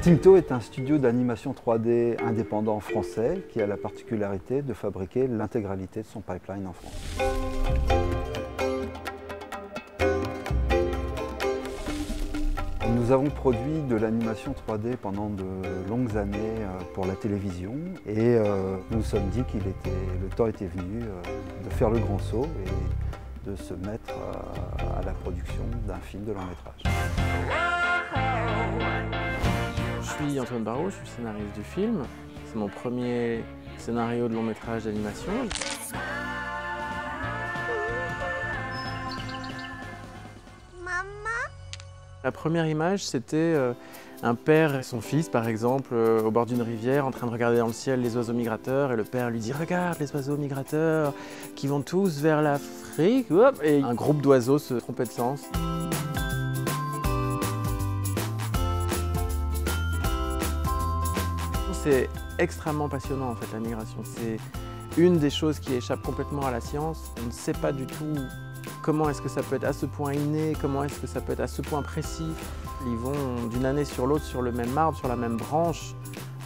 Tinto est un studio d'animation 3D indépendant français qui a la particularité de fabriquer l'intégralité de son pipeline en France. Nous avons produit de l'animation 3D pendant de longues années pour la télévision et nous nous sommes dit que le temps était venu de faire le grand saut et de se mettre à la production d'un film de long métrage. Je suis Antoine Barraud, je suis scénariste du film. C'est mon premier scénario de long métrage d'animation. La première image, c'était un père et son fils, par exemple, au bord d'une rivière, en train de regarder dans le ciel les oiseaux migrateurs. Et le père lui dit « Regarde les oiseaux migrateurs qui vont tous vers l'Afrique. » Et un groupe d'oiseaux se trompait de sens. C'est extrêmement passionnant, en fait, la migration. C'est une des choses qui échappe complètement à la science. On ne sait pas du tout comment est-ce que ça peut être à ce point inné, comment est-ce que ça peut être à ce point précis. Ils vont d'une année sur l'autre sur le même arbre, sur la même branche,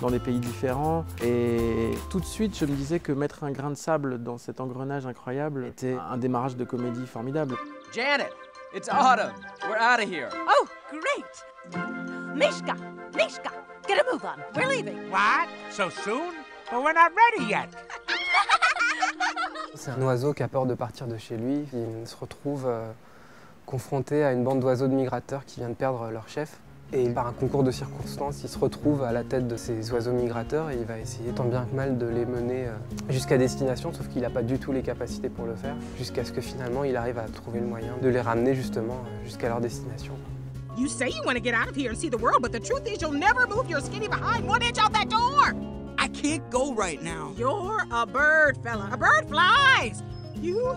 dans des pays différents. Et tout de suite, je me disais que mettre un grain de sable dans cet engrenage incroyable était un démarrage de comédie formidable. Janet, it's autumn. We're out of here. Oh, great! Mishka, Mishka, get a move on. We're leaving. What? So soon? Well, we're not ready yet. C'est un oiseau qui a peur de partir de chez lui. Il se retrouve confronté à une bande d'oiseaux de migrateurs qui vient de perdre leur chef. Et par un concours de circonstances, il se retrouve à la tête de ces oiseaux migrateurs et il va essayer tant bien que mal de les mener jusqu'à destination, sauf qu'il n'a pas du tout les capacités pour le faire, jusqu'à ce que finalement il arrive à trouver le moyen de les ramener justement jusqu'à leur destination. You say you want to get out of here and see the world, but the truth is you'll never move your skinny behind 1 inch out that door! I can't go right now. You're a bird, fella. A bird flies! You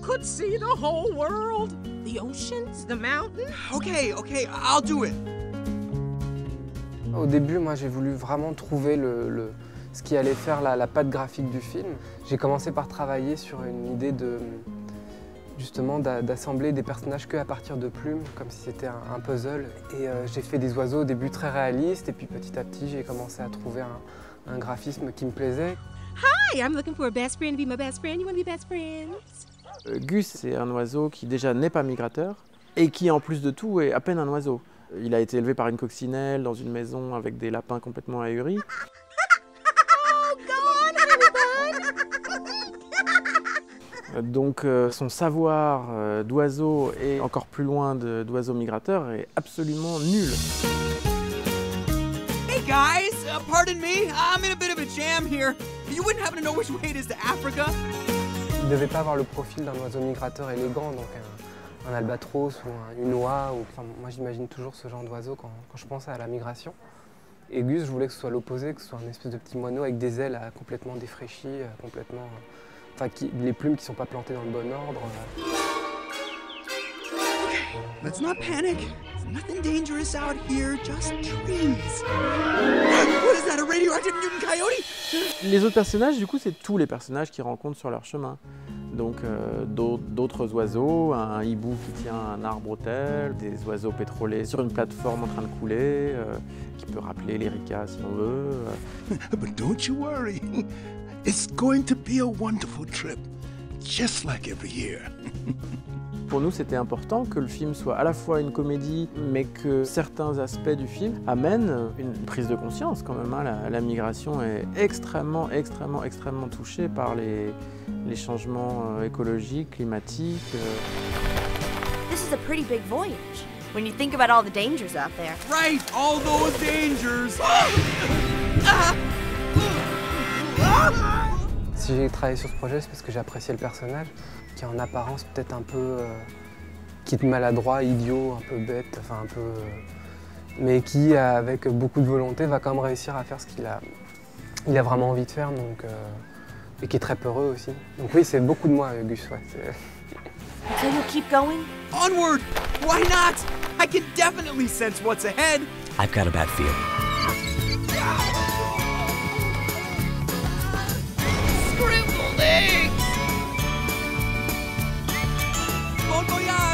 could see the whole world. The oceans, the mountains. Okay, I'll do it. Au début, moi, j'ai voulu vraiment trouver ce qui allait faire la patte graphique du film. J'ai commencé par travailler sur une idée justement d'assembler des personnages qu'à partir de plumes, comme si c'était un puzzle. Et j'ai fait des oiseaux au début très réalistes, et puis petit à petit, j'ai commencé à trouver un graphisme qui me plaisait. Hi, I'm looking for a best friend to be my best friend. You want to be best friends? Gus, c'est un oiseau qui déjà n'est pas migrateur et qui en plus de tout est à peine un oiseau. Il a été élevé par une coccinelle dans une maison avec des lapins complètement ahuris. Donc son savoir d'oiseau et encore plus loin d'oiseau migrateur est absolument nul. Hey guys, pardon me, I'm in a bit of a jam here. You wouldn't happen to know which way it is to Africa? Il ne devait pas avoir le profil d'un oiseau migrateur élégant, donc un albatros ou une oie. Enfin, moi j'imagine toujours ce genre d'oiseau quand je pense à la migration. Et Gus, je voulais que ce soit l'opposé, que ce soit un espèce de petit moineau avec des ailes complètement défraîchies, complètement... Enfin, les plumes qui ne sont pas plantées dans le bon ordre. Let's not panic. There's nothing dangerous out here, just trees. What is that, a radioactive mutant coyote? Les autres personnages, du coup, c'est tous les personnages qu'ils rencontrent sur leur chemin. Donc d'autres oiseaux, un hibou qui tient un arbre-autel, des oiseaux pétrolés sur une plateforme en train de couler, qui peut rappeler l'Erika si on veut. But don't you worry. It's going to be a wonderful trip, just like every year. Pour nous, c'était important que le film soit à la fois une comédie, mais que certains aspects du film amènent une prise de conscience quand même. La migration est extrêmement touchée par les changements écologiques, climatiques. This is a pretty big voyage when you think about all the dangers out there. Right, all those dangers. Si j'ai travaillé sur ce projet, c'est parce que j'ai apprécié le personnage, qui est en apparence peut-être un peu qui est maladroit, idiot, un peu bête, enfin un peu, mais qui, avec beaucoup de volonté, va quand même réussir à faire ce qu'il a vraiment envie de faire, donc, et qui est très peureux aussi. Donc oui, c'est beaucoup de moi, Gus. Ouais, So you'll keep going? Onward! Why not? I can definitely sense what's ahead. I've got a bad feeling. Scrambled eggs! Bon voyage!